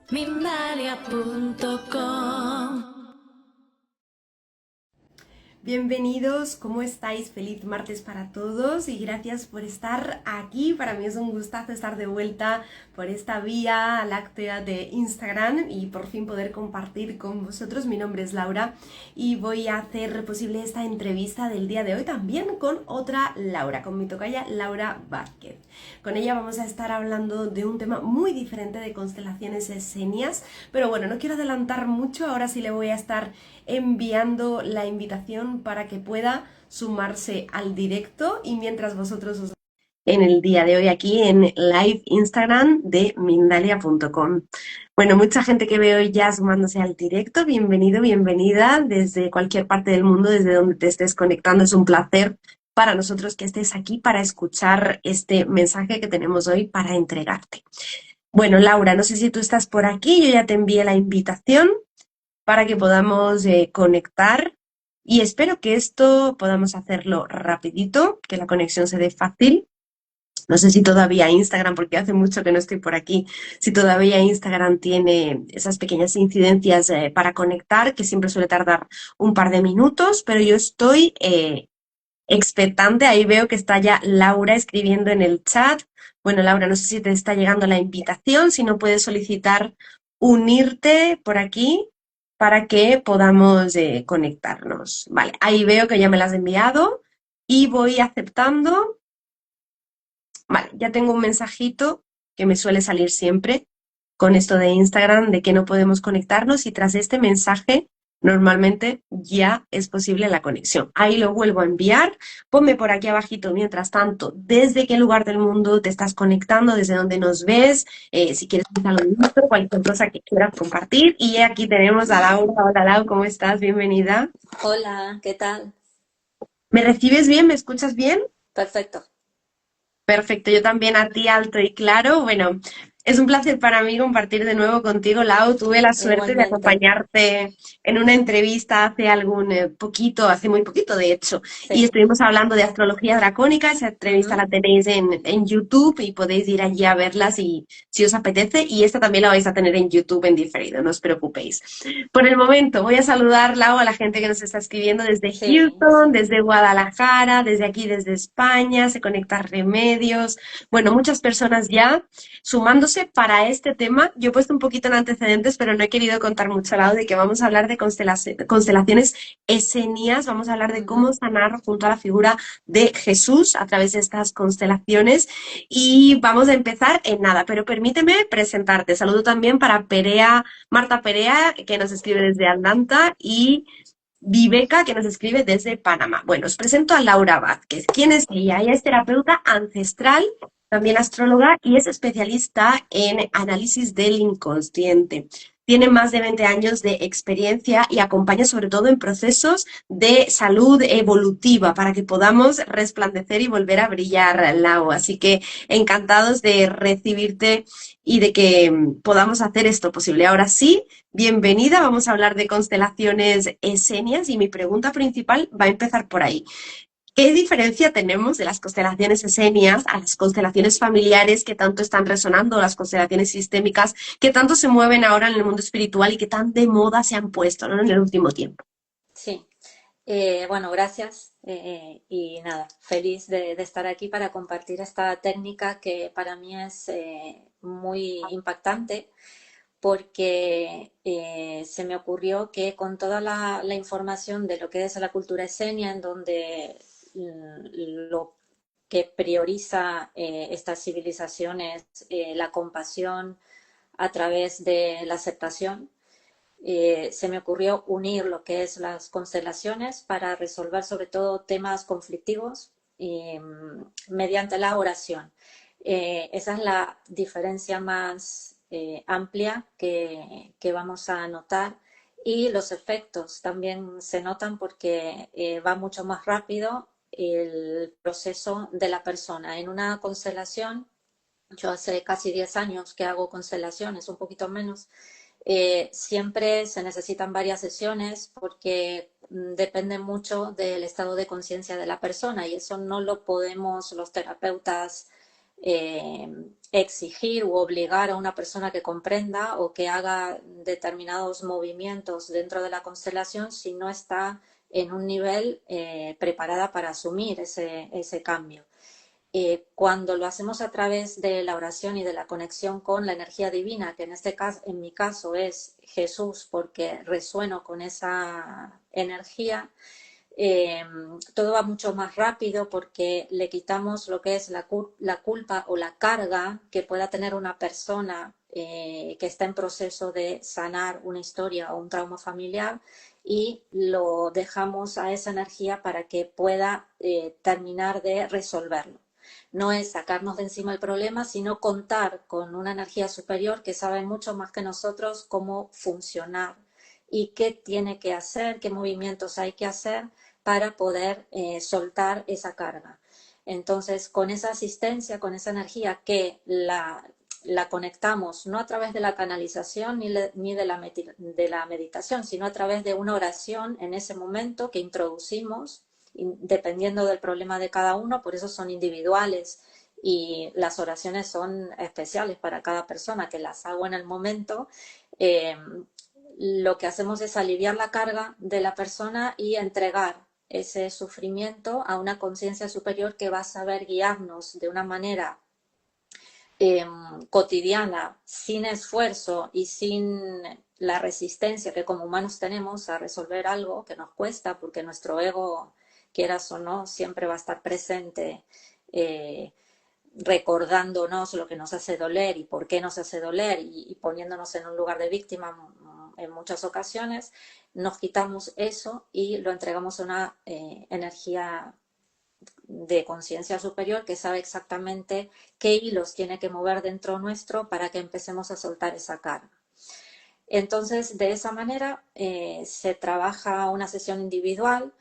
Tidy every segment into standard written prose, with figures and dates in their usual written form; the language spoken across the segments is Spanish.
Mindalia.com. Bienvenidos, ¿cómo estáis? Feliz martes para todos y gracias por estar aquí. Para mí es un gustazo estar de vuelta por esta vía láctea de Instagram y por fin poder compartir con vosotros. Mi nombre es Laura y voy a hacer posible esta entrevista del día de hoy también con otra Laura, con mi tocaya Laura Vázquez. Con ella vamos a estar hablando de un tema muy diferente de constelaciones esenias, pero bueno, no quiero adelantar mucho, ahora sí le voy a estar enviando la invitación para que pueda sumarse al directo y mientras vosotros os en el día de hoy aquí en live Instagram de Mindalia.com. Bueno, mucha gente que veo ya sumándose al directo, bienvenido, bienvenida desde cualquier parte del mundo, desde donde te estés conectando, es un placer para nosotros que estés aquí para escuchar este mensaje que tenemos hoy para entregarte. Bueno, Laura, no sé si tú estás por aquí, yo ya te envié la invitación para que podamos conectar y espero que esto podamos hacerlo rapidito, que la conexión se dé fácil. No sé si todavía Instagram, porque hace mucho que no estoy por aquí, si todavía Instagram tiene esas pequeñas incidencias para conectar, que siempre suele tardar un par de minutos, pero yo estoy expectante. Ahí veo que está ya Laura escribiendo en el chat. Bueno, Laura, no sé si te está llegando la invitación, si no puedes solicitar unirte por aquí para que podamos conectarnos. Vale, ahí veo que ya me las has enviado y voy aceptando. Vale, ya tengo un mensajito que me suele salir siempre con esto de Instagram de que no podemos conectarnos y tras este mensaje normalmente ya es posible la conexión. Ahí lo vuelvo a enviar. Ponme por aquí abajito mientras tanto desde qué lugar del mundo te estás conectando, desde dónde nos ves, si quieres un saludito, cualquier cosa que quieras compartir. Y aquí tenemos a Laura. Hola Lau, ¿cómo estás? Bienvenida. Hola, ¿qué tal? ¿Me recibes bien? ¿Me escuchas bien? Perfecto. Perfecto, yo también a ti alto y claro. Bueno, es un placer para mí compartir de nuevo contigo, Lau. Tuve la suerte de Igualmente. acompañarte en una entrevista hace algún poquito, hace muy poquito de hecho, y Sí. estuvimos hablando de astrología dracónica. Esa entrevista Ujú. la tenéis en YouTube y podéis ir allí a verla si os apetece, y esta también la vais a tener en YouTube en diferido, no os preocupéis. Por el momento voy a saludar, Lau, a la gente que nos está escribiendo desde Sí, Houston, sí. desde Guadalajara, desde aquí, desde España, se conecta Remedios. Bueno, muchas personas ya sumándose para este tema. Yo he puesto un poquito en antecedentes, pero no he querido contar mucho, Lau, de que vamos a hablar de constelaciones esenias, vamos a hablar de cómo Ujú. sanar junto a la figura de Jesús a través de estas constelaciones y vamos a empezar en nada, pero permíteme presentarte. Saludo también para Perea, Marta Perea, que nos escribe desde Atlanta, y Viveca, que nos escribe desde Panamá. Bueno, os presento a Laura Vázquez. ¿Quién es ella? Ella es terapeuta ancestral, también astróloga y es especialista en análisis del inconsciente. Tiene más de 20 años de experiencia y acompaña sobre todo en procesos de salud evolutiva para que podamos resplandecer y volver a brillar, Lau. Así que encantados de recibirte y de que podamos hacer esto posible. Ahora sí, bienvenida, vamos a hablar de constelaciones esenias y mi pregunta principal va a empezar por ahí. ¿Qué diferencia tenemos de las constelaciones esenias a las constelaciones familiares que tanto están resonando, las constelaciones sistémicas que tanto se mueven ahora en el mundo espiritual y que tan de moda se han puesto, ¿no?, en el último tiempo? Sí. Bueno, gracias. Y nada, feliz de estar aquí para compartir esta técnica que para mí es muy impactante porque se me ocurrió que con toda la información de lo que es la cultura esenia, en donde lo que prioriza estas civilizaciones, la compasión a través de la aceptación, se me ocurrió unir lo que es las constelaciones para resolver sobre todo temas conflictivos mediante la oración. Esa es la diferencia más amplia que vamos a notar y los efectos también se notan porque va mucho más rápido el proceso de la persona. En una constelación, yo hace casi 10 años que hago constelaciones, un poquito menos, siempre se necesitan varias sesiones porque depende mucho del estado de conciencia de la persona y eso no lo podemos los terapeutas exigir u obligar a una persona que comprenda o que haga determinados movimientos dentro de la constelación si no está en un nivel preparada para asumir ese cambio. Cuando lo hacemos a través de la oración y de la conexión con la energía divina, que en este caso, en mi caso es Jesús, porque resueno con esa energía, todo va mucho más rápido porque le quitamos lo que es la culpa o la carga que pueda tener una persona que está en proceso de sanar una historia o un trauma familiar, y lo dejamos a esa energía para que pueda terminar de resolverlo. No es sacarnos de encima el problema, sino contar con una energía superior que sabe mucho más que nosotros cómo funcionar y qué tiene que hacer, qué movimientos hay que hacer para poder soltar esa carga. Entonces, con esa asistencia, con esa energía que la conectamos no a través de la canalización ni de la meditación, sino a través de una oración en ese momento que introducimos, dependiendo del problema de cada uno, por eso son individuales y las oraciones son especiales para cada persona, que las hago en el momento. Lo que hacemos es aliviar la carga de la persona y entregar ese sufrimiento a una conciencia superior que va a saber guiarnos de una manera cotidiana, sin esfuerzo y sin la resistencia que como humanos tenemos a resolver algo que nos cuesta, porque nuestro ego, quieras o no, siempre va a estar presente recordándonos lo que nos hace doler y por qué nos hace doler y poniéndonos en un lugar de víctima en muchas ocasiones. Nos quitamos eso y lo entregamos a una energía de conciencia superior que sabe exactamente qué hilos tiene que mover dentro nuestro para que empecemos a soltar esa carga. Entonces, de esa manera se trabaja una sesión individual,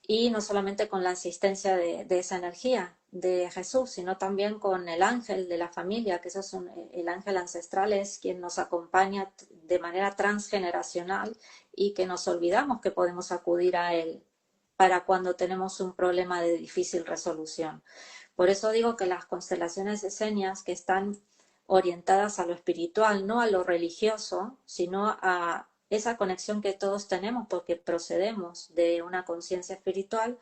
y no solamente con la asistencia de esa energía de Jesús, sino también con el ángel de la familia, que eso es el ángel ancestral, es quien nos acompaña de manera transgeneracional y que nos olvidamos que podemos acudir a él para cuando tenemos un problema de difícil resolución. Por eso digo que las constelaciones esenias, que están orientadas a lo espiritual, no a lo religioso, sino a esa conexión que todos tenemos porque procedemos de una conciencia espiritual,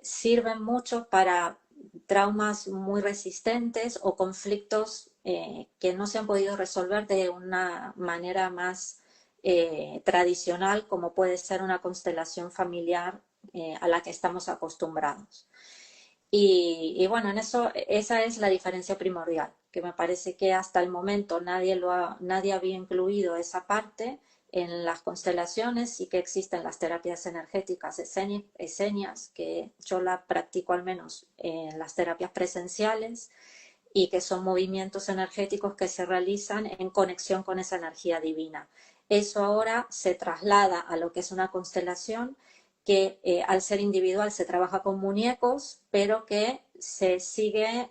sirven mucho para traumas muy resistentes o conflictos que no se han podido resolver de una manera más tradicional, como puede ser una constelación familiar a la que estamos acostumbrados. Y bueno, en eso, esa es la diferencia primordial, que me parece que hasta el momento nadie había incluido esa parte en las constelaciones. Sí que existen las terapias energéticas esenias, que yo la practico al menos en las terapias presenciales, y que son movimientos energéticos que se realizan en conexión con esa energía divina. Eso ahora se traslada a lo que es una constelación, que al ser individual se trabaja con muñecos, pero que se sigue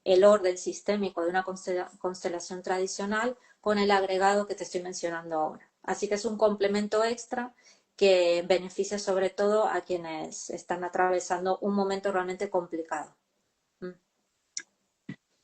el orden sistémico de una constelación tradicional con el agregado que te estoy mencionando ahora. Así que es un complemento extra que beneficia sobre todo a quienes están atravesando un momento realmente complicado.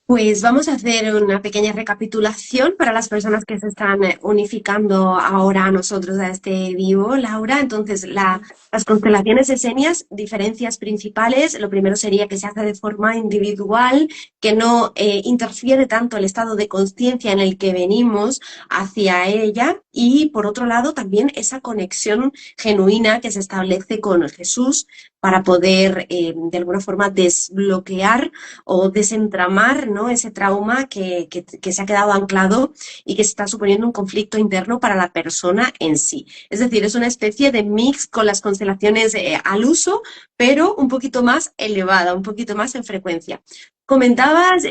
Pues vamos a hacer una pequeña recapitulación para las personas que se están unificando ahora a nosotros, a este vivo, Laura. Entonces, las constelaciones esenias, diferencias principales. Lo primero sería que se hace de forma individual, que no interfiere tanto el estado de conciencia en el que venimos hacia ella. Y, por otro lado, también esa conexión genuina que se establece con Jesús para poder, de alguna forma, desbloquear o desentramar, ¿no?, ese trauma que se ha quedado anclado y que se está suponiendo un conflicto interno para la persona en sí. Es decir, es una especie de mix con las constelaciones al uso, pero un poquito más elevada, un poquito más en frecuencia. Comentabas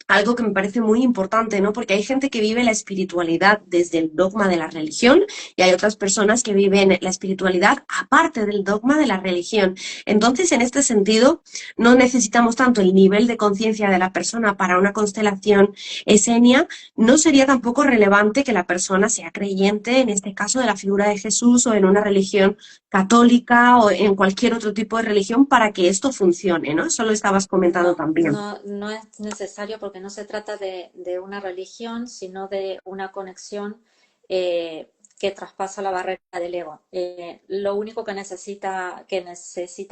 algo que me parece muy importante, ¿no? Porque hay gente que vive la espiritualidad desde el dogma de la religión y hay otras personas que viven la espiritualidad aparte del dogma de la religión. Entonces, en este sentido, no necesitamos tanto el nivel de conciencia de la persona para una constelación esenia. No sería tampoco relevante que la persona sea creyente, en este caso, de la figura de Jesús o en una religión católica o en cualquier otro tipo de religión para que esto funcione, ¿no? Eso lo estabas comentando No, también. no es necesario porque no se trata de una religión, sino de una conexión que traspasa la barrera del ego. Lo único que necesita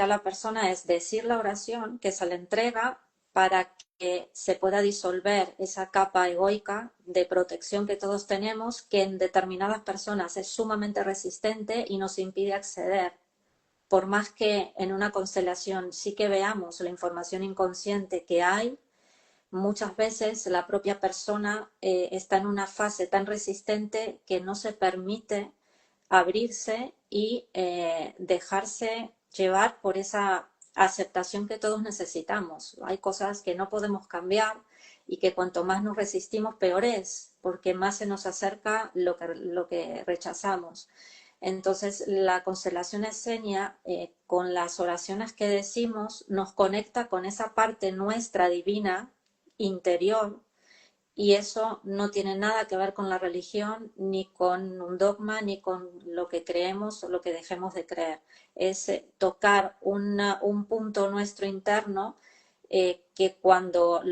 la persona es decir la oración, que se le entrega para que se pueda disolver esa capa egoica de protección que todos tenemos, que en determinadas personas es sumamente resistente y nos impide acceder. Por más que en una constelación sí que veamos la información inconsciente que hay, muchas veces la propia persona está en una fase tan resistente que no se permite abrirse y dejarse llevar por esa aceptación que todos necesitamos. Hay cosas que no podemos cambiar y que cuanto más nos resistimos, peor es, porque más se nos acerca lo que rechazamos. Entonces, la constelación esenia, con las oraciones que decimos, nos conecta con esa parte nuestra divina, interior, y eso no tiene nada que ver con la religión, ni con un dogma, ni con lo que creemos o lo que dejemos de creer. Es tocar un punto nuestro interno que cuando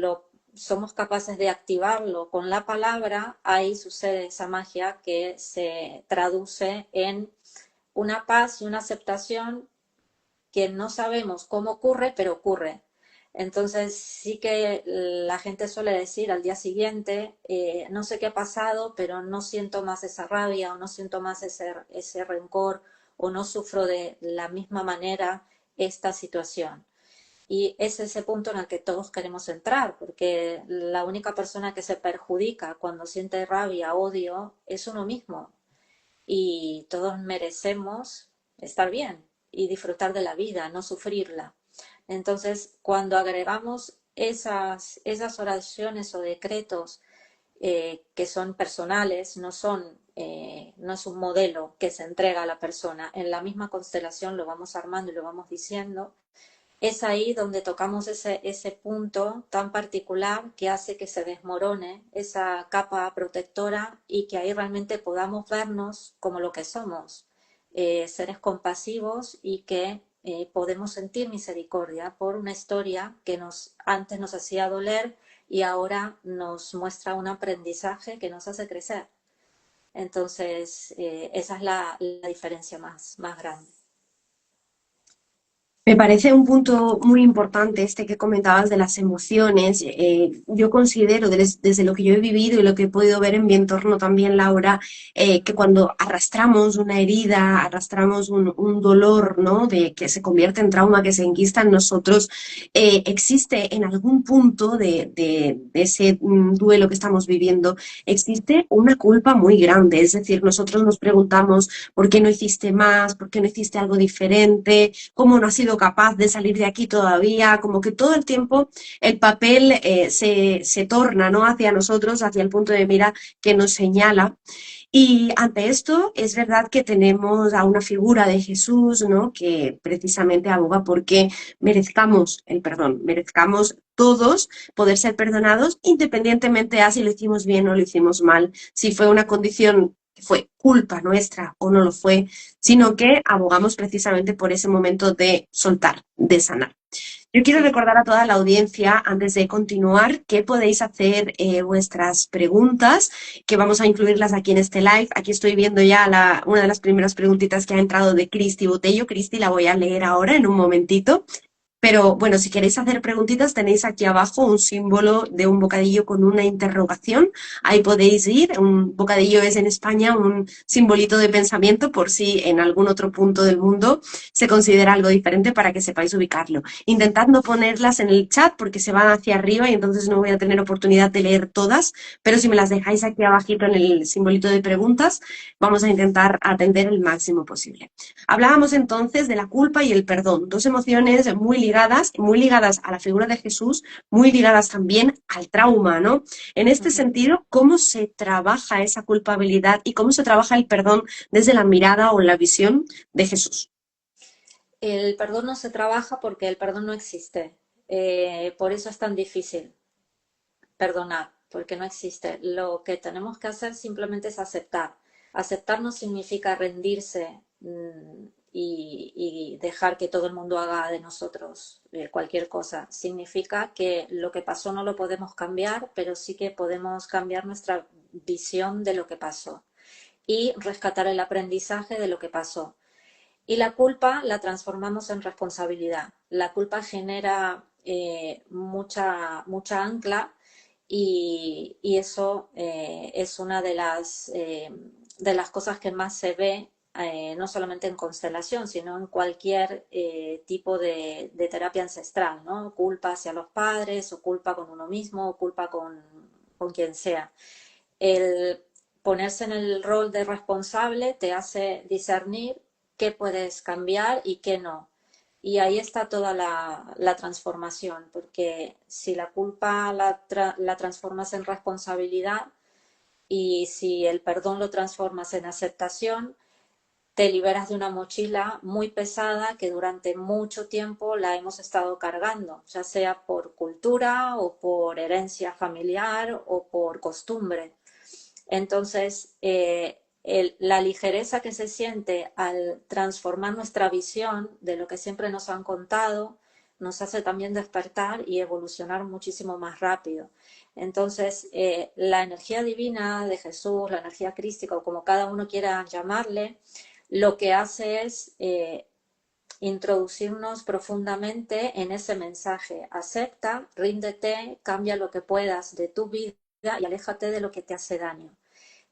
somos capaces de activarlo con la palabra, ahí sucede esa magia que se traduce en una paz y una aceptación que no sabemos cómo ocurre, pero ocurre. Entonces sí que la gente suele decir al día siguiente, no sé qué ha pasado, pero no siento más esa rabia o no siento más ese rencor o no sufro de la misma manera esta situación. Y es ese punto en el que todos queremos entrar, porque la única persona que se perjudica cuando siente rabia, odio, es uno mismo. Y todos merecemos estar bien y disfrutar de la vida, no sufrirla. Entonces, cuando agregamos esas oraciones o decretos que son personales, no es un modelo que se entrega a la persona, en la misma constelación lo vamos armando y lo vamos diciendo, es ahí donde tocamos ese punto tan particular que hace que se desmorone esa capa protectora y que ahí realmente podamos vernos como lo que somos, seres compasivos y que podemos sentir misericordia por una historia que antes nos hacía doler y ahora nos muestra un aprendizaje que nos hace crecer. Entonces, esa es la diferencia más grande. Me parece un punto muy importante este que comentabas de las emociones. Yo considero, desde lo que yo he vivido y lo que he podido ver en mi entorno también, Laura, que cuando arrastramos una herida, arrastramos un dolor, ¿no? De que se convierte en trauma, que se enquista en nosotros, existe en algún punto de ese duelo que estamos viviendo, existe una culpa muy grande. Es decir, nosotros nos preguntamos por qué no hiciste más, por qué no hiciste algo diferente, cómo no has sido capaz de salir de aquí todavía, como que todo el tiempo el papel se torna, ¿no?, hacia nosotros, hacia el punto de mira que nos señala. Y ante esto es verdad que tenemos a una figura de Jesús, ¿no?, que precisamente aboga porque merezcamos el perdón, merezcamos todos poder ser perdonados independientemente a si lo hicimos bien o lo hicimos mal, si fue una condición que fue culpa nuestra o no lo fue, sino que abogamos precisamente por ese momento de soltar, de sanar. Yo quiero recordar a toda la audiencia, antes de continuar, que podéis hacer vuestras preguntas, que vamos a incluirlas aquí en este live. Aquí estoy viendo ya una de las primeras preguntitas que ha entrado de Cristi Botello. Cristi, la voy a leer ahora en un momentito. Pero bueno, si queréis hacer preguntitas, tenéis aquí abajo un símbolo de un bocadillo con una interrogación. Ahí podéis ir. Un bocadillo es en España un simbolito de pensamiento por si en algún otro punto del mundo se considera algo diferente para que sepáis ubicarlo. Intentad no ponerlas en el chat porque se van hacia arriba y entonces no voy a tener oportunidad de leer todas, pero si me las dejáis aquí abajito en el simbolito de preguntas, vamos a intentar atender el máximo posible. Hablábamos entonces de la culpa y el perdón, dos emociones muy ligadas muy ligadas a la figura de Jesús, muy ligadas también al trauma, ¿no? En este Ujú. sentido, ¿cómo se trabaja esa culpabilidad y cómo se trabaja el perdón desde la mirada o la visión de Jesús? El perdón no se trabaja porque el perdón no existe. Por eso es tan difícil perdonar, porque no existe. Lo que tenemos que hacer simplemente es aceptar. Aceptar no significa rendirse y dejar que todo el mundo haga de nosotros cualquier cosa. Significa que lo que pasó no lo podemos cambiar, pero sí que podemos cambiar nuestra visión de lo que pasó y rescatar el aprendizaje de lo que pasó. Y la culpa la transformamos en responsabilidad. La culpa genera mucha ancla y eso es una de las cosas que más se ve, no solamente en constelación, sino en cualquier tipo de terapia ancestral, ¿no? Culpa hacia los padres, o culpa con uno mismo, o culpa con quien sea. El ponerse en el rol de responsable te hace discernir qué puedes cambiar y qué no. Y ahí está toda la transformación, porque si la culpa la transformas en responsabilidad y si el perdón lo transformas en aceptación, te liberas de una mochila muy pesada que durante mucho tiempo la hemos estado cargando, ya sea por cultura o por herencia familiar o por costumbre. Entonces, la ligereza que se siente al transformar nuestra visión de lo que siempre nos han contado, nos hace también despertar y evolucionar muchísimo más rápido. Entonces, la energía divina de Jesús, la energía crística, o como cada uno quiera llamarle, lo que hace es introducirnos profundamente en ese mensaje. Acepta, ríndete, cambia lo que puedas de tu vida y aléjate de lo que te hace daño.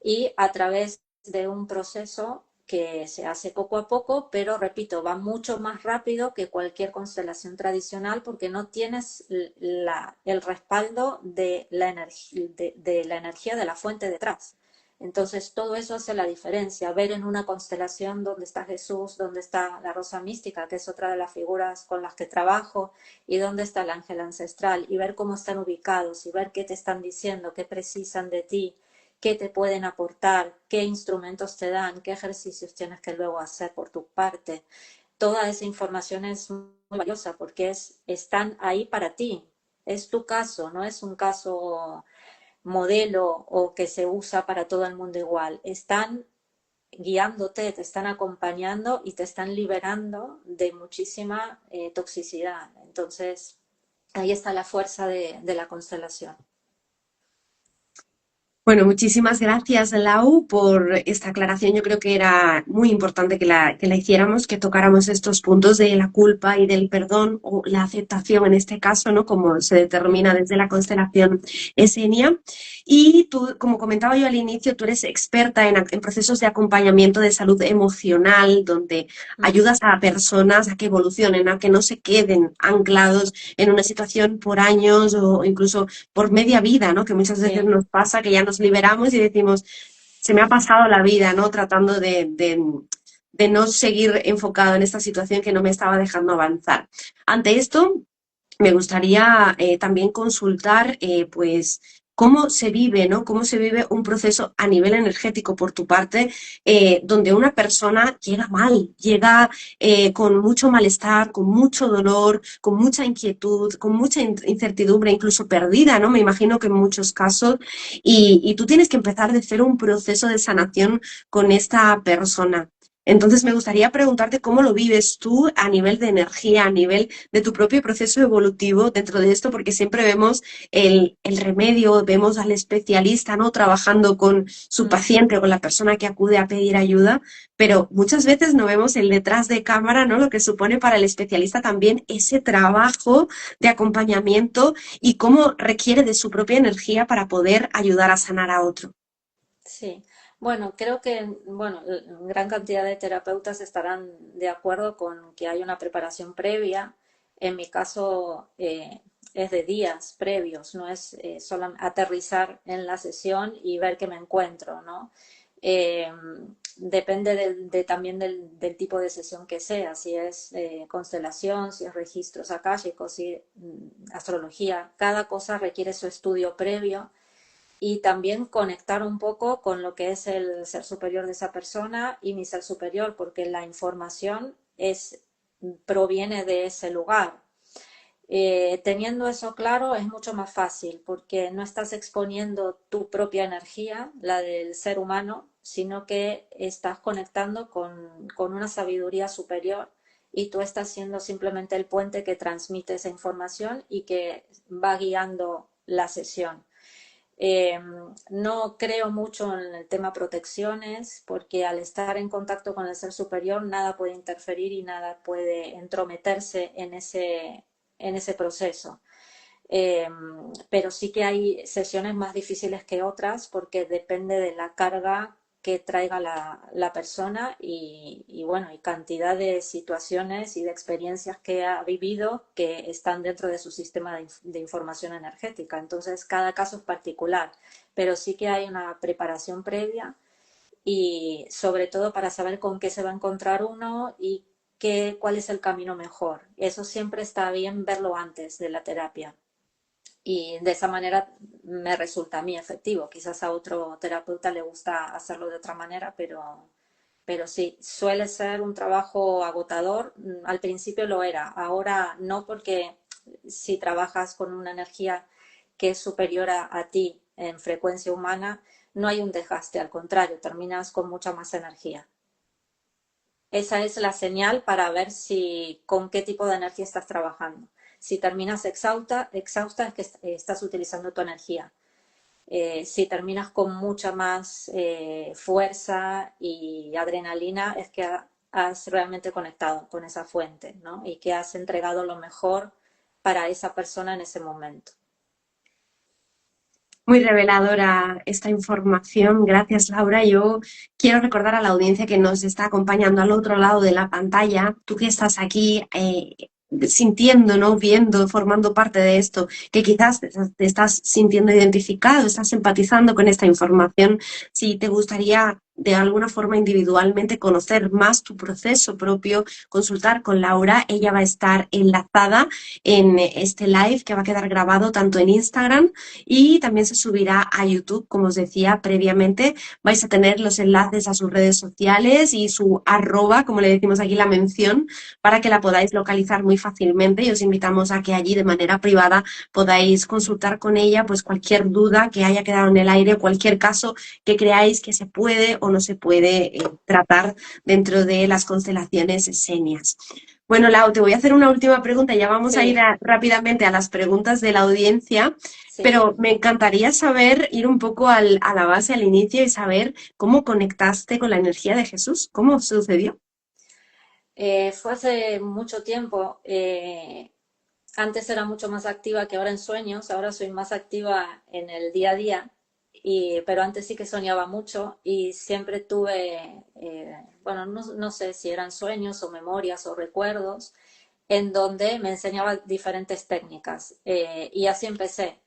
Y a través de un proceso que se hace poco a poco, pero repito, va mucho más rápido que cualquier constelación tradicional porque no tienes el respaldo de la energía de la fuente detrás. Entonces, todo eso hace la diferencia. Ver en una constelación dónde está Jesús, dónde está la rosa mística, que es otra de las figuras con las que trabajo, y dónde está el ángel ancestral, y ver cómo están ubicados, y ver qué te están diciendo, qué precisan de ti, qué te pueden aportar, qué instrumentos te dan, qué ejercicios tienes que luego hacer por tu parte. Toda esa información es muy valiosa porque están ahí para ti. Es tu caso, no es un caso modelo o que se usa para todo el mundo igual. Están guiándote, te están acompañando y te están liberando de muchísima toxicidad. Entonces, ahí está la fuerza de la constelación. Bueno, muchísimas gracias, Lau, por esta aclaración. Yo creo que era muy importante que la hiciéramos, que tocáramos estos puntos de la culpa y del perdón, o la aceptación en este caso, ¿no? Como se determina desde la constelación Esenia. Y tú, como comentaba yo al inicio, tú eres experta en procesos de acompañamiento de salud emocional, donde ayudas a personas a que evolucionen, a que no se queden anclados en una situación por años o incluso por media vida, ¿no? Que muchas veces Sí, nos pasa que ya nos liberamos y decimos, se me ha pasado la vida, ¿no? Tratando de no seguir enfocado en esta situación que no me estaba dejando avanzar. Ante esto, me gustaría también consultar, pues, cómo se vive, ¿no? Cómo se vive un proceso a nivel energético por tu parte, donde una persona llega mal, llega con mucho malestar, con mucho dolor, con mucha inquietud, con mucha incertidumbre, incluso perdida, ¿no? Me imagino que en muchos casos, y tú tienes que empezar de cero un proceso de sanación con esta persona. Entonces, me gustaría preguntarte cómo lo vives tú a nivel de energía, a nivel de tu propio proceso evolutivo dentro de esto, porque siempre vemos el remedio, vemos al especialista, ¿no? Trabajando con su paciente o con la persona que acude a pedir ayuda, pero muchas veces no vemos el detrás de cámara, ¿no? Lo que supone para el especialista también ese trabajo de acompañamiento y cómo requiere de su propia energía para poder ayudar a sanar a otro. sí. Bueno, creo que bueno, gran cantidad de terapeutas estarán de acuerdo con que hay una preparación previa. En mi caso es de días previos, no es solo aterrizar en la sesión y ver que me encuentro, ¿no? Eh, depende también del tipo de sesión que sea, si es constelación, si es registros akáshicos, si astrología, cada cosa requiere su estudio previo y también conectar un poco con lo que es el ser superior de esa persona y mi ser superior, porque la información proviene de ese lugar. Teniendo eso claro es mucho más fácil porque no estás exponiendo tu propia energía, la del ser humano, sino que estás conectando con una sabiduría superior y tú estás siendo simplemente el puente que transmite esa información y que va guiando la sesión. No creo mucho en el tema protecciones porque al estar en contacto con el ser superior nada puede interferir y nada puede entrometerse en ese proceso. Eh, pero sí que hay sesiones más difíciles que otras porque depende de la carga que traiga la persona bueno, y cantidad de situaciones y de experiencias que ha vivido que están dentro de su sistema de información energética. Entonces, cada caso es particular, pero sí que hay una preparación previa y sobre todo para saber con qué se va a encontrar uno y cuál es el camino mejor. Eso siempre está bien verlo antes de la terapia y de esa manera me resulta a mí efectivo. Quizás a otro terapeuta le gusta hacerlo de otra manera, pero sí, suele ser un trabajo agotador. Al principio lo era, ahora no, porque si trabajas con una energía que es superior a ti en frecuencia humana, no hay un desgaste, al contrario, terminas con mucha más energía. Esa es la señal para ver con qué tipo de energía estás trabajando. Si terminas exhausta es que estás utilizando tu energía. Si terminas con mucha más fuerza y adrenalina, es que has realmente conectado con esa fuente, ¿no? Y que has entregado lo mejor para esa persona en ese momento. Muy reveladora esta información. Gracias, Laura. Yo quiero recordar a la audiencia que nos está acompañando al otro lado de la pantalla, tú que estás aquí sintiendo, ¿no? Viendo, formando parte de esto, que quizás te estás sintiendo identificado, estás empatizando con esta información. Si te gustaría de alguna forma individualmente conocer más tu proceso propio, consultar con Laura, ella va a estar enlazada en este live que va a quedar grabado tanto en Instagram y también se subirá a YouTube, como os decía previamente. Vais a tener los enlaces a sus redes sociales y su arroba, como le decimos aquí, la mención, para que la podáis localizar muy fácilmente y os invitamos a que allí de manera privada podáis consultar con ella pues cualquier duda que haya quedado en el aire, cualquier caso que creáis que se puede o no se puede tratar dentro de las constelaciones esenias. Bueno, Lau, te voy a hacer una última pregunta. Ya vamos a ir Sí, rápidamente a las preguntas de la audiencia, sí. pero me encantaría saber, ir un poco a la base, al inicio y saber cómo conectaste con la energía de Jesús. ¿Cómo sucedió? Fue hace mucho tiempo. Antes era mucho más activa que ahora en sueños. Ahora soy más activa en el día a día. Pero antes sí que soñaba mucho y siempre tuve, bueno, no sé si eran sueños o memorias o recuerdos, en donde me enseñaba diferentes técnicas. Y así empecé.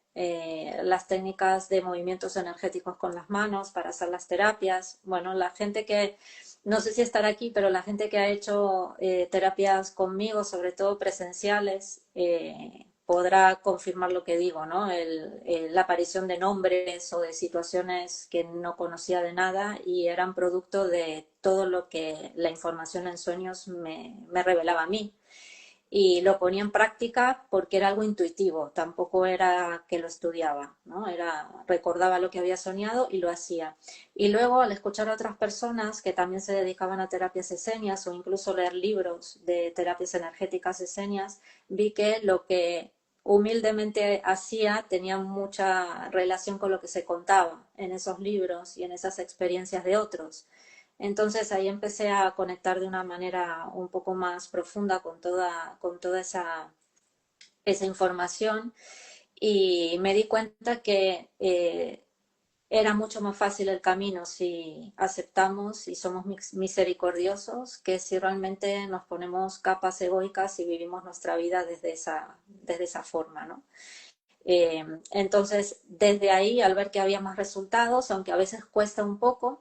Las técnicas de movimientos energéticos con las manos para hacer las terapias. Bueno, la gente que, no sé si estará aquí, pero la gente que ha hecho terapias conmigo, sobre todo presenciales, podrá confirmar lo que digo, ¿no? La aparición de nombres o de situaciones que no conocía de nada y eran producto de todo lo que la información en sueños me revelaba a mí. Y lo ponía en práctica porque era algo intuitivo, tampoco era que lo estudiaba, ¿no? Recordaba lo que había soñado y lo hacía. Y luego, al escuchar a otras personas que también se dedicaban a terapias esenias o incluso leer libros de terapias energéticas esenias, vi que lo que humildemente hacía tenía mucha relación con lo que se contaba en esos libros y en esas experiencias de otros. Entonces ahí empecé a conectar de una manera un poco más profunda con toda esa información y me di cuenta que era mucho más fácil el camino si aceptamos y somos misericordiosos que si realmente nos ponemos capas egoicas y vivimos nuestra vida desde esa forma, ¿no? Entonces, desde ahí, al ver que había más resultados, aunque a veces cuesta un poco,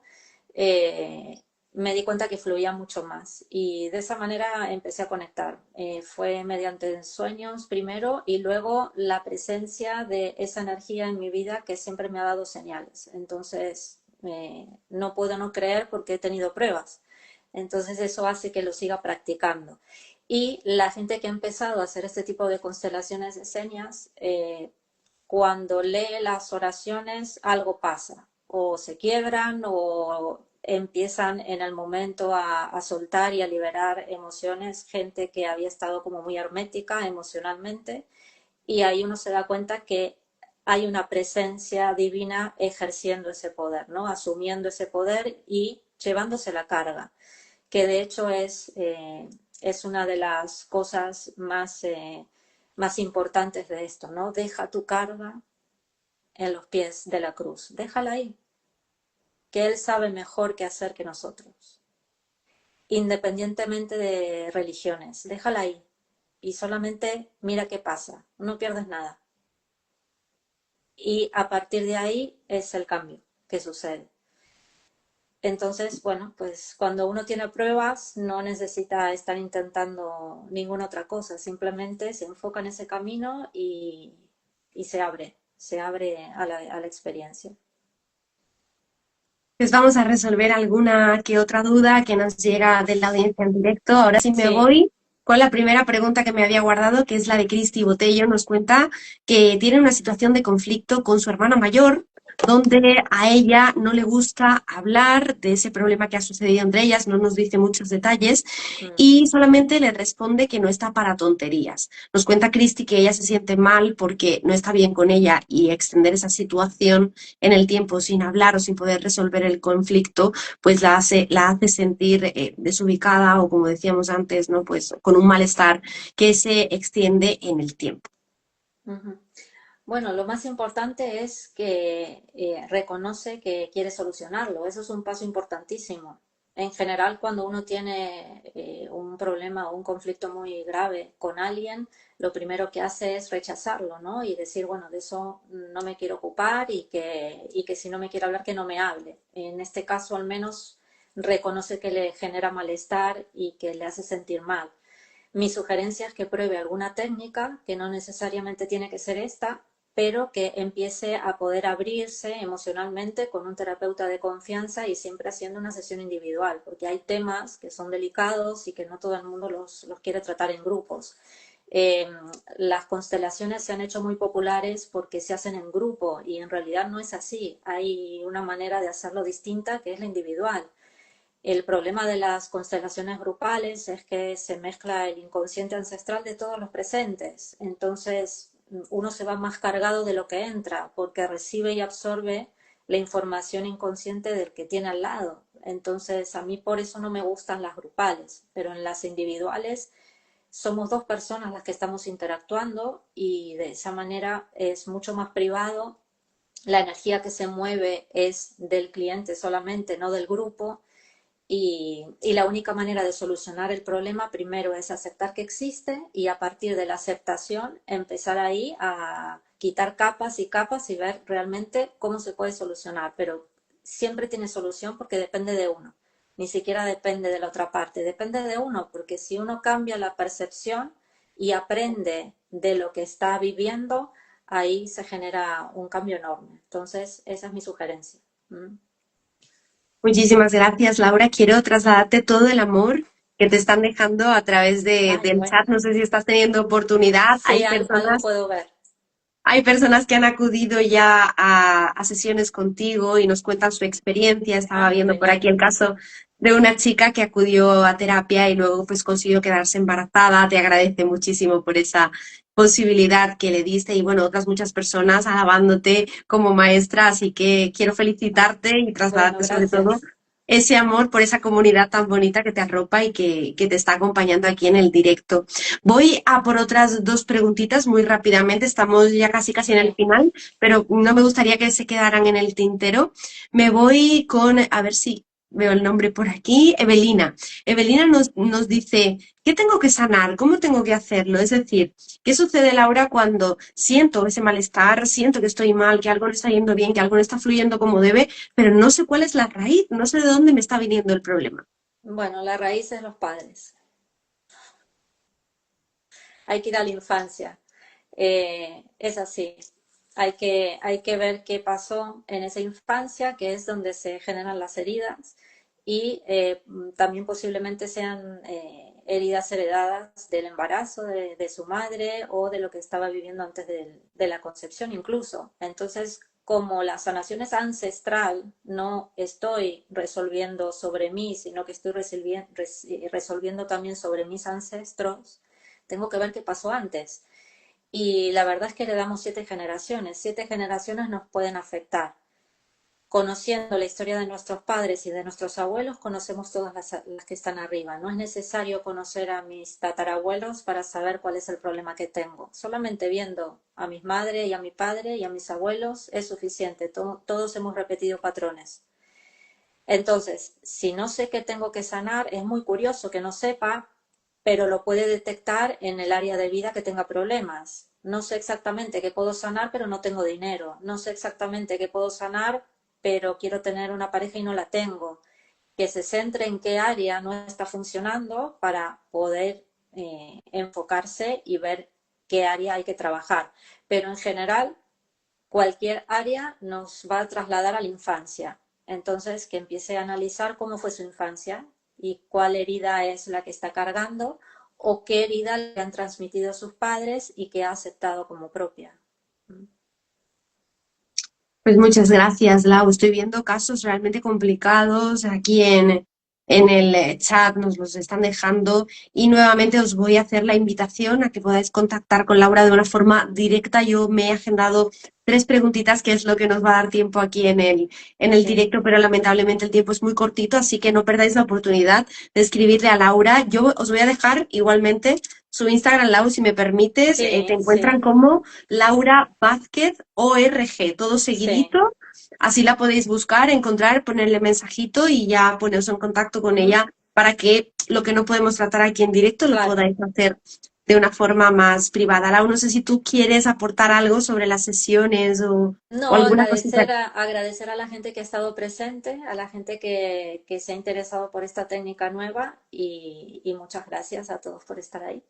eh, me di cuenta que fluía mucho más y de esa manera empecé a conectar. Fue mediante sueños primero y luego la presencia de esa energía en mi vida que siempre me ha dado señales. Entonces, no puedo no creer porque he tenido pruebas. Entonces eso hace que lo siga practicando. Y la gente que ha empezado a hacer este tipo de constelaciones de señas, cuando lee las oraciones algo pasa, o se quiebran o empiezan en el momento a soltar y a liberar emociones, gente que había estado como muy hermética emocionalmente, y ahí uno se da cuenta que hay una presencia divina ejerciendo ese poder, ¿no? Asumiendo ese poder y llevándose la carga, que de hecho es una de las cosas más importantes de esto, ¿no? Deja tu carga en los pies de la cruz, déjala ahí, que Él sabe mejor qué hacer que nosotros, independientemente de religiones, déjala ahí y solamente mira qué pasa, no pierdes nada. Y a partir de ahí es el cambio que sucede. Entonces, bueno, pues cuando uno tiene pruebas no necesita estar intentando ninguna otra cosa, simplemente se enfoca en ese camino y se abre a la experiencia. Pues vamos a resolver alguna que otra duda que nos llega de la audiencia en directo. Ahora sí me Sí. voy con la primera pregunta que me había guardado, que es la de Cristi Botello. Nos cuenta que tiene una situación de conflicto con su hermana mayor, donde a ella no le gusta hablar de ese problema que ha sucedido entre ellas, no nos dice muchos detalles, Mm. y solamente le responde que no está para tonterías. Nos cuenta Cristi que ella se siente mal porque no está bien con ella y extender esa situación en el tiempo sin hablar o sin poder resolver el conflicto, pues la hace sentir desubicada o, como decíamos antes, ¿no? Pues con un malestar que se extiende en el tiempo. Ujú. Bueno, lo más importante es que reconoce que quiere solucionarlo. Eso es un paso importantísimo. En general, cuando uno tiene un problema o un conflicto muy grave con alguien, lo primero que hace es rechazarlo, ¿no? Y decir, bueno, de eso no me quiero ocupar y que si no me quiere hablar, que no me hable. En este caso, al menos, reconoce que le genera malestar y que le hace sentir mal. Mi sugerencia es que pruebe alguna técnica, que no necesariamente tiene que ser esta, pero que empiece a poder abrirse emocionalmente con un terapeuta de confianza y siempre haciendo una sesión individual, porque hay temas que son delicados y que no todo el mundo los quiere tratar en grupos. Eh, las constelaciones se han hecho muy populares porque se hacen en grupo y en realidad no es así. Hay una manera de hacerlo distinta que es la individual. El problema de las constelaciones grupales es que se mezcla el inconsciente ancestral de todos los presentes. Entonces, uno se va más cargado de lo que entra, porque recibe y absorbe la información inconsciente del que tiene al lado. Entonces, a mí por eso no me gustan las grupales, pero en las individuales somos dos personas las que estamos interactuando y de esa manera es mucho más privado. La energía que se mueve es del cliente solamente, no del grupo. Y la única manera de solucionar el problema primero es aceptar que existe y a partir de la aceptación empezar ahí a quitar capas y capas y ver realmente cómo se puede solucionar. Pero siempre tiene solución porque depende de uno. Ni siquiera depende de la otra parte, depende de uno, porque si uno cambia la percepción y aprende de lo que está viviendo, ahí se genera un cambio enorme. Entonces, esa es mi sugerencia. ¿Mm? Muchísimas gracias, Laura. Quiero trasladarte todo el amor que te están dejando a través Ay, del bueno. chat. No sé si estás teniendo oportunidad. Sí, algo puedo ver. Hay personas que han acudido ya a sesiones contigo y nos cuentan su experiencia. Estaba Ah, viendo por genial. aquí el caso de una chica que acudió a terapia y luego pues consiguió quedarse embarazada. Te agradece muchísimo por esa posibilidad que le diste y bueno, otras muchas personas alabándote como maestra. Así que quiero felicitarte y Bueno, trasladarte sobre todo gracias. ese amor por esa comunidad tan bonita que te arropa y que te está acompañando aquí en el directo. Voy a por otras dos preguntitas muy rápidamente. Estamos ya casi en el Sí, final, pero no me gustaría que se quedaran en el tintero. Me voy con, a ver si veo el nombre por aquí, Evelina. Evelina nos dice, ¿qué tengo que sanar? ¿Cómo tengo que hacerlo? Es decir, ¿qué sucede, Laura, cuando siento ese malestar, siento que estoy mal, que algo no está yendo bien, que algo no está fluyendo como debe, pero no sé cuál es la raíz, no sé de dónde me está viniendo el problema? Bueno, la raíz es los padres. Hay que ir a la infancia. Es así. Hay que ver qué pasó en esa infancia, que es donde se generan las heridas, y también posiblemente sean heridas heredadas del embarazo de su madre o de lo que estaba viviendo antes de la concepción incluso. Entonces, como la sanación es ancestral, no estoy resolviendo sobre mí, sino que estoy resolviendo también sobre mis ancestros, tengo que ver qué pasó antes. Y la verdad es que le damos 7 generaciones. 7 generaciones nos pueden afectar. Conociendo la historia de nuestros padres y de nuestros abuelos, conocemos todas las que están arriba. No es necesario conocer a mis tatarabuelos para saber cuál es el problema que tengo. Solamente viendo a mis madres y a mi padre y a mis abuelos es suficiente. Todos hemos repetido patrones. Entonces, si no sé qué tengo que sanar, es muy curioso que no sepa, pero lo puede detectar en el área de vida que tenga problemas. No sé exactamente qué puedo sanar, pero no tengo dinero. No sé exactamente qué puedo sanar, pero quiero tener una pareja y no la tengo. Que se centre en qué área no está funcionando para poder enfocarse y ver qué área hay que trabajar. Pero en general, cualquier área nos va a trasladar a la infancia. Entonces, que empiece a analizar cómo fue su infancia y cuál herida es la que está cargando o qué herida le han transmitido sus padres y que ha aceptado como propia. Pues muchas gracias, Lau. Estoy viendo casos realmente complicados aquí en el chat, nos los están dejando y nuevamente os voy a hacer la invitación a que podáis contactar con Laura de una forma directa. Yo me he agendado 3 preguntitas, que es lo que nos va a dar tiempo aquí en el Sí, directo, pero lamentablemente el tiempo es muy cortito, así que no perdáis la oportunidad de escribirle a Laura. Yo os voy a dejar igualmente su Instagram, Lau, si me permites. Te sí, encuentran sí, como Laura Vázquez ORG, todo sí. seguidito. Así la podéis buscar, encontrar, ponerle mensajito y ya poneros en contacto con Ujú. ella para que lo que no podemos tratar aquí en directo lo Claro. podáis hacer de una forma más privada. Lau, no sé si tú quieres aportar algo sobre las sesiones o No, alguna cosita. agradecer a la gente que ha estado presente, a la gente que se ha interesado por esta técnica nueva y muchas gracias a todos por estar ahí.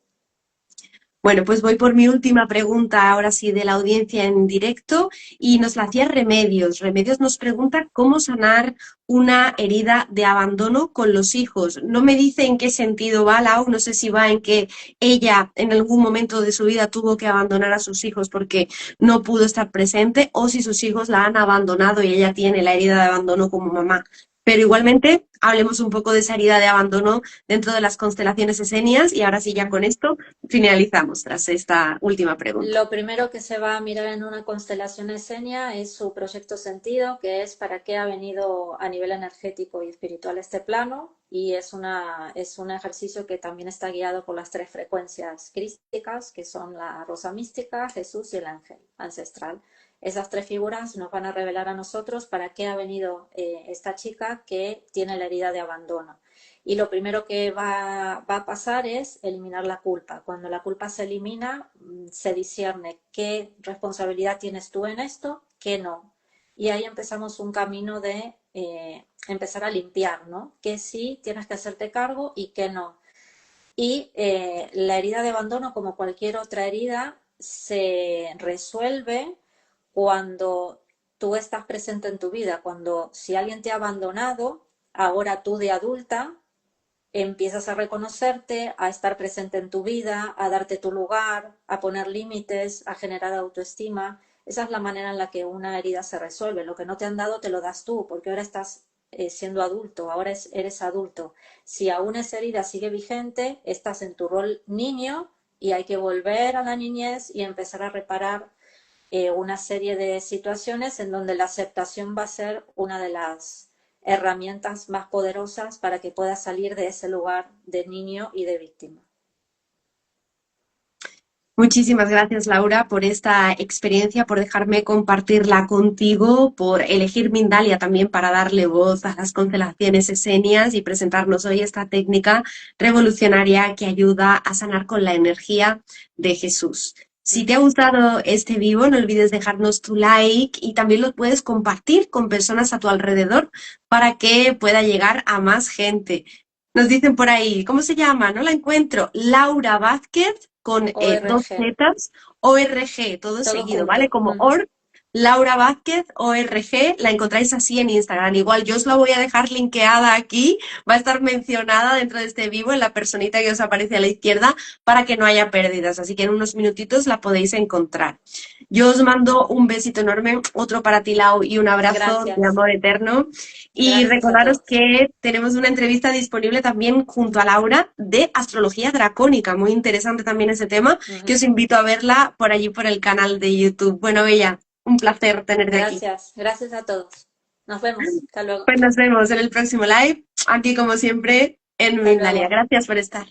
Bueno, pues voy por mi última pregunta, ahora sí, de la audiencia en directo, y nos la hacía Remedios. Remedios nos pregunta cómo sanar una herida de abandono con los hijos. No me dice en qué sentido va, Lau, no sé si va en que ella en algún momento de su vida tuvo que abandonar a sus hijos porque no pudo estar presente, o si sus hijos la han abandonado y ella tiene la herida de abandono como mamá. Pero igualmente, hablemos un poco de esa herida de abandono dentro de las constelaciones esenias, y ahora sí, ya con esto finalizamos tras esta última pregunta. Lo primero que se va a mirar en una constelación esenia es su proyecto sentido, que es para qué ha venido a nivel energético y espiritual a este plano, y es un ejercicio que también está guiado por las 3 frecuencias crísticas, que son la rosa mística, Jesús y el ángel ancestral. Esas 3 figuras nos van a revelar a nosotros para qué ha venido esta chica que tiene la herida de abandono. Y lo primero que va a pasar es eliminar la culpa. Cuando la culpa se elimina, se discierne qué responsabilidad tienes tú en esto, qué no. Y ahí empezamos un camino de empezar a limpiar, ¿no? Que sí tienes que hacerte cargo y que no. Y la herida de abandono, como cualquier otra herida, se resuelve cuando tú estás presente en tu vida, cuando si alguien te ha abandonado, ahora tú de adulta empiezas a reconocerte, a estar presente en tu vida, a darte tu lugar, a poner límites, a generar autoestima. Esa es la manera en la que una herida se resuelve. Lo que no te han dado te lo das tú, porque ahora estás siendo adulto, ahora eres adulto. Si aún esa herida sigue vigente, estás en tu rol niño y hay que volver a la niñez y empezar a reparar una serie de situaciones en donde la aceptación va a ser una de las herramientas más poderosas para que puedas salir de ese lugar de niño y de víctima. Muchísimas gracias, Laura, por esta experiencia, por dejarme compartirla contigo, por elegir Mindalia también para darle voz a las constelaciones esenias y presentarnos hoy esta técnica revolucionaria que ayuda a sanar con la energía de Jesús. Si te ha gustado este vivo, no olvides dejarnos tu like y también lo puedes compartir con personas a tu alrededor para que pueda llegar a más gente. Nos dicen por ahí, ¿cómo se llama? No la encuentro. Laura Vázquez con dos ORG, zetas, ORG, todo todo seguido, ¿vale? junto. Como Ujú. OR, Laura Vázquez, ORG, la encontráis así en Instagram. Igual yo os la voy a dejar linkeada aquí, va a estar mencionada dentro de este vivo en la personita que os aparece a la izquierda para que no haya pérdidas, así que en unos minutitos la podéis encontrar. Yo os mando un besito enorme, otro para ti, Lau, y un abrazo de Gracias, amor eterno. Y gracias a recordaros todos. que tenemos una entrevista disponible también junto a Laura de astrología dracónica. Muy interesante también ese tema, que Ujú. os invito a verla por allí por el canal de YouTube. Bueno, Bella, un placer tenerte aquí. Gracias, gracias a todos. Nos vemos. Hasta luego. Pues nos vemos en el próximo live, aquí como siempre en Hasta Mindalia. luego. Gracias por estar.